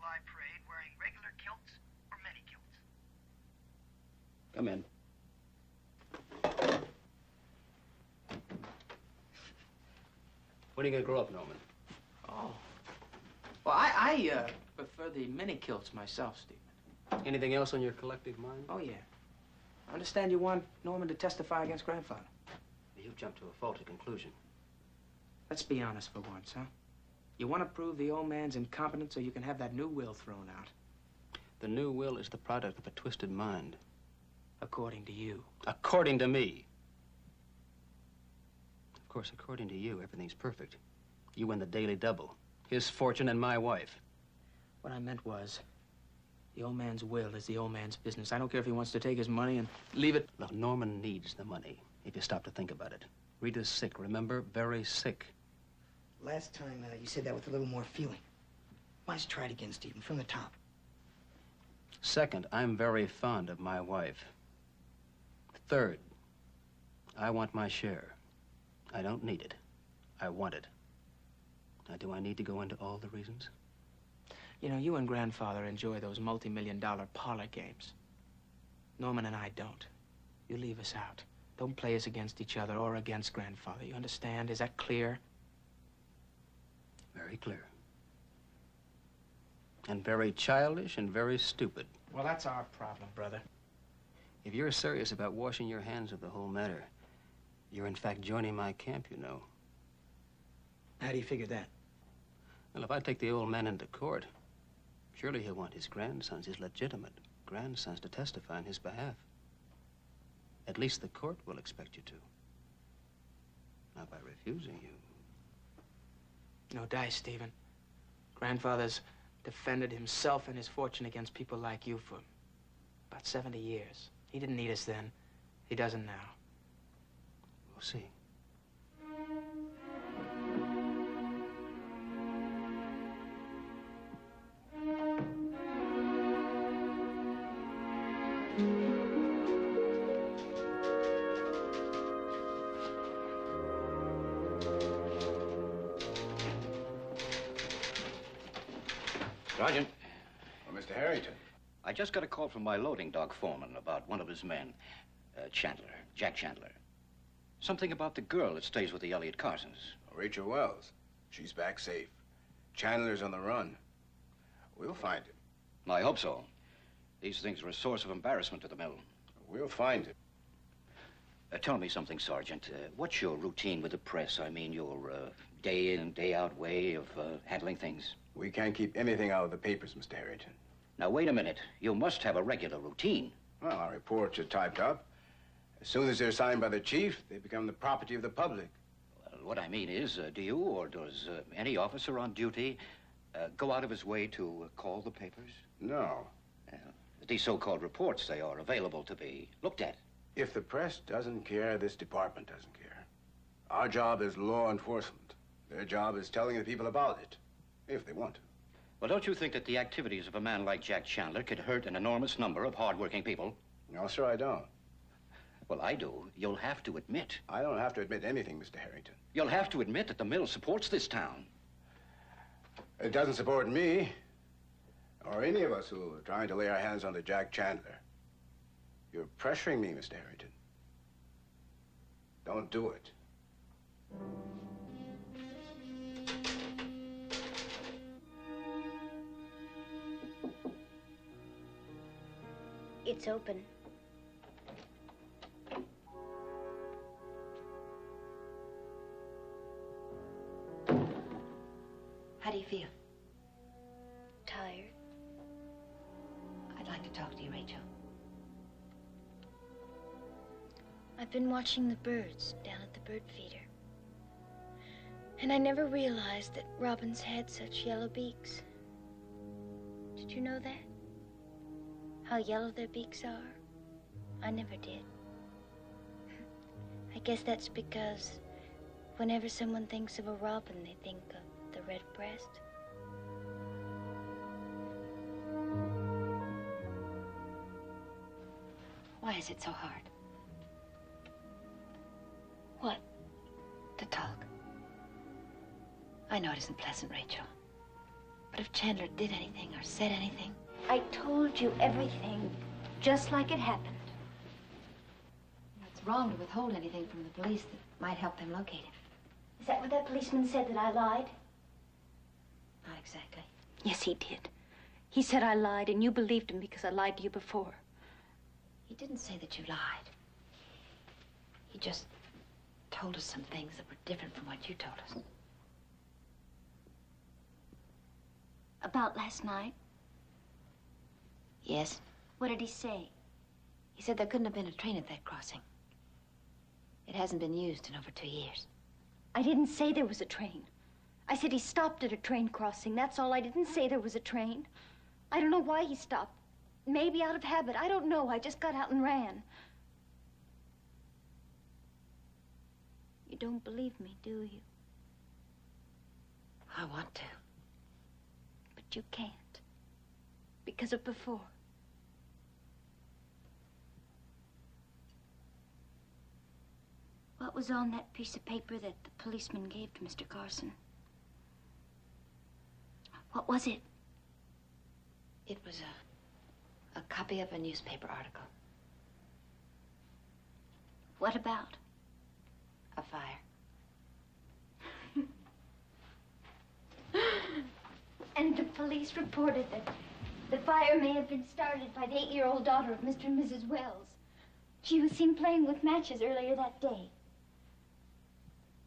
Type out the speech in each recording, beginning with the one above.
July parade wearing regular kilts or many kilts? Come in. When are you going to grow up, Norman? Oh. Well, I prefer the mini kilts myself, Stephen. Anything else on your collective mind? Oh, yeah. I understand you want Norman to testify against Grandfather. You've jumped to a faulty conclusion. Let's be honest for once, huh? You want to prove the old man's incompetent so you can have that new will thrown out. The new will is the product of a twisted mind. According to you. According to me. Of course, according to you, everything's perfect. You win the daily double. His fortune and my wife. What I meant was, the old man's will is the old man's business. I don't care if he wants to take his money and leave it. Look, Norman needs the money, if you stop to think about it. Rita's sick, remember? Very sick. Last time you said that with a little more feeling. Why don't you try it again, Stephen, from the top? Second, I'm very fond of my wife. Third, I want my share. I don't need it. I want it. Now, do I need to go into all the reasons? You know, you and Grandfather enjoy those multi-million-dollar parlor games. Norman and I don't. You leave us out. Don't play us against each other or against Grandfather. You understand? Is that clear? Very clear. And very childish and very stupid. Well, that's our problem, brother. If you're serious about washing your hands of the whole matter, you're in fact joining my camp, you know. How do you figure that? Well, if I take the old man into court, surely he'll want his grandsons, his legitimate grandsons, to testify on his behalf. At least the court will expect you to. Not by refusing you. No dice, Stephen. Grandfather's defended himself and his fortune against people like you for about 70 years. He didn't need us then. He doesn't now. We'll see. Sergeant. Well, Mr. Harrington. I just got a call from my loading dock foreman about one of his men, Chandler, Jack Chandler. Something about the girl that stays with the Elliot Carsons. Rachel Wells. She's back safe. Chandler's on the run. We'll find him. I hope so. These things are a source of embarrassment to the mill. We'll find him. Tell me something, Sergeant. What's your routine with the press? I mean, your day in, day out way of handling things? We can't keep anything out of the papers, Mr. Harrington. Now, wait a minute. You must have a regular routine. Well, our reports are typed up. As soon as they're signed by the chief, they become the property of the public. Well, what I mean is, do you or does any officer on duty go out of his way to call the papers? No. These so-called reports, they are available to be looked at. If the press doesn't care, this department doesn't care. Our job is law enforcement. Their job is telling the people about it, if they want to. Well, don't you think that the activities of a man like Jack Chandler could hurt an enormous number of hard-working people? No, sir, I don't. Well, I do. You'll have to admit. I don't have to admit anything, Mr. Harrington. You'll have to admit that the mill supports this town. It doesn't support me, or any of us who are trying to lay our hands on the Jack Chandler. You're pressuring me, Mr. Harrington. Don't do it. It's open. How do you feel? Tired. I'd like to talk to you, Rachel. I've been watching the birds down at the bird feeder. And I never realized that robins had such yellow beaks. Did you know that? How yellow their beaks are? I never did. I guess that's because whenever someone thinks of a robin, they think of the red breast. Why is it so hard? What? To talk. I know it isn't pleasant, Rachel. What if Chandler did anything or said anything? I told you everything, just like it happened. It's wrong to withhold anything from the police that might help them locate him. Is that what that policeman said, that I lied? Not exactly. Yes, he did. He said I lied, and you believed him because I lied to you before. He didn't say that you lied. He just told us some things that were different from what you told us. About last night? Yes. What did he say? He said there couldn't have been a train at that crossing. It hasn't been used in over 2 years. I didn't say there was a train. I said he stopped at a train crossing. That's all. I didn't say there was a train. I don't know why he stopped. Maybe out of habit. I don't know. I just got out and ran. You don't believe me, do you? I want to. But you can't. Because of before. What was on that piece of paper that the policeman gave to Mr. Carson? What was it? It was a copy of a newspaper article. What about? A fire. And the police reported that the fire may have been started by the 8-year-old daughter of Mr. and Mrs. Wells. She was seen playing with matches earlier that day.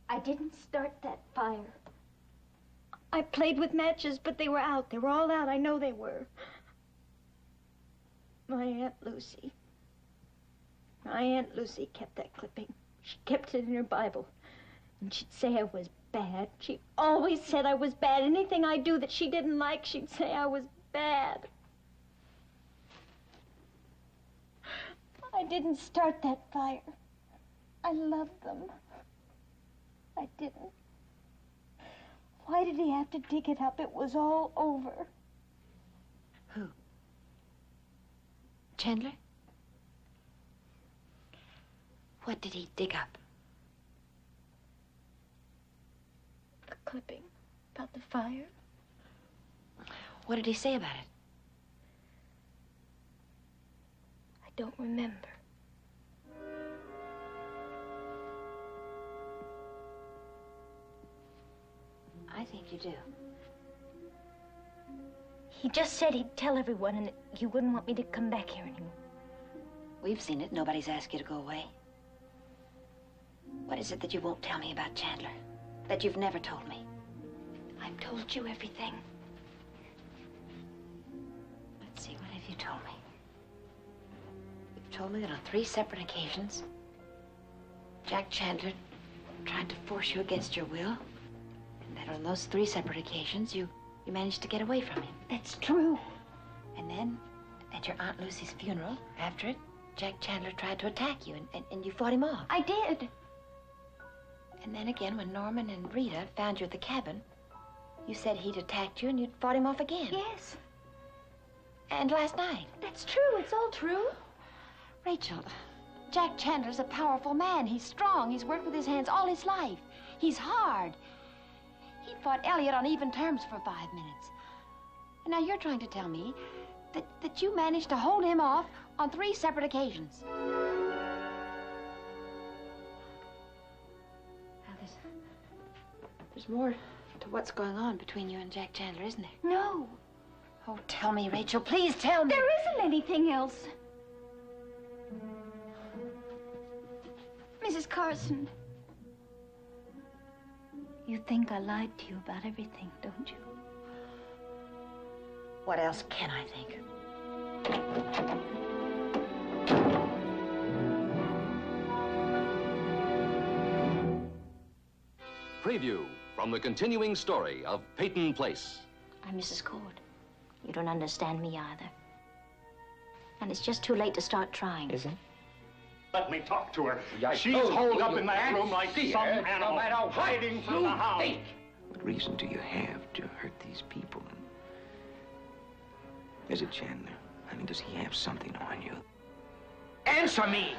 I didn't start that fire. I played with matches, but they were out. They were all out. I know they were. My Aunt Lucy kept that clipping. She kept it in her Bible. And she'd say I was bad. She always said I was bad. Anything I do that she didn't like, she'd say I was bad. I didn't start that fire. I loved them. I didn't. Why did he have to dig it up? It was all over. Who? Chandler? What did he dig up? The clipping about the fire. What did he say about it? I don't remember. I think you do. He just said he'd tell everyone and that you wouldn't want me to come back here anymore. We've seen it. Nobody's asked you to go away. What is it that you won't tell me about Chandler? That you've never told me? I've told you everything. Let's see, what have you told me? You've told me that on 3 separate occasions, Jack Chandler tried to force you against your will, and that on those 3 separate occasions, you managed to get away from him. That's true. And then, at your Aunt Lucy's funeral, after it, Jack Chandler tried to attack you, and you fought him off. I did. And then again, when Norman and Rita found you at the cabin, you said he'd attacked you and you'd fought him off again. Yes. And last night. That's true. It's all true. Rachel, Jack Chandler's a powerful man. He's strong. He's worked with his hands all his life. He's hard. He fought Elliot on even terms for 5 minutes. And now you're trying to tell me that you managed to hold him off on 3 separate occasions. Now, there's more to what's going on between you and Jack Chandler, isn't there? No. Oh, tell me, Rachel. Please tell me. There isn't anything else. Mrs. Carson. You think I lied to you about everything, don't you? What else can I think? Preview from the continuing story of Peyton Place. I'm Mrs. Cord. You don't understand me either. And it's just too late to start trying. Is it? Let me talk to her. She's holed up in that room like some animal, no matter hiding from the hound. What reason do you have to hurt these people? Is it Chandler? I mean, does he have something on you? Answer me!